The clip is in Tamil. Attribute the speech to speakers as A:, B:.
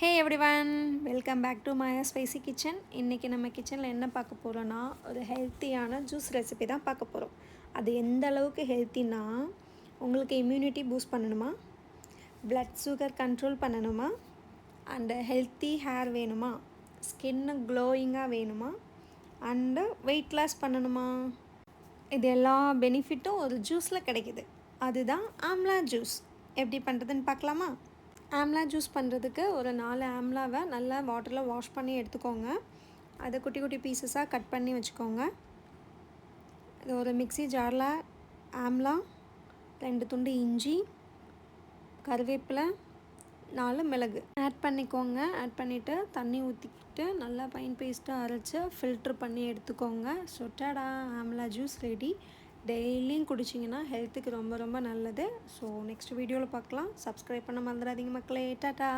A: Hey everyone, welcome back to Maya spicy kitchen. இன்றைக்கி நம்ம கிச்சனில் என்ன பார்க்க போகிறோன்னா, ஒரு ஹெல்த்தியான ஜூஸ் ரெசிபி தான் பார்க்க போகிறோம். அது எந்த அளவுக்கு ஹெல்த்தினா, உங்களுக்கு இம்யூனிட்டி பூஸ்ட் பண்ணணுமா, பிளட் சுகர் கண்ட்ரோல் பண்ணணுமா, அண்டு ஹெல்த்தி ஹேர் வேணுமா, ஸ்கின்னு க்ளோயிங்காக வேணுமா, அண்டு வெயிட் லாஸ் பண்ணணுமா, இது எல்லா பெனிஃபிட்டும் ஒரு ஜூஸில் கிடைக்கிது. அதுதான் ஆம்லா ஜூஸ். எப்படி பண்ணுறதுன்னு பார்க்கலாமா? ஆம்லா ஜூஸ் பண்ணுறதுக்கு ஒரு 4 ஆம்லாவை நல்லா வாட்டரில் வாஷ் பண்ணி எடுத்துக்கோங்க. அதை குட்டி குட்டி பீசஸாக கட் பண்ணி வச்சுக்கோங்க. இது ஒரு மிக்ஸி ஜாரில் ஆம்லா, 2 துண்டு இஞ்சி, கருவேப்பிலை, 4 மிளகு ஆட் பண்ணிக்கோங்க. ஆட் பண்ணிவிட்டு தண்ணி ஊற்றிக்கிட்டு நல்லா ஃபைன் பேஸ்ட்டாக அரைச்சி ஃபில்ட்ரு பண்ணி எடுத்துக்கோங்க. சொட்டாடா, ஆம்லா ஜூஸ் ரெடி. டெய்லியும் குடிச்சிங்கன்னா ஹெல்த்துக்கு ரொம்ப ரொம்ப நல்லது. ஸோ நெக்ஸ்ட் வீடியோவில் பார்க்கலாம். சப்ஸ்கிரைப் பண்ண மறந்துடாதீங்க மக்களே. டாட்டா.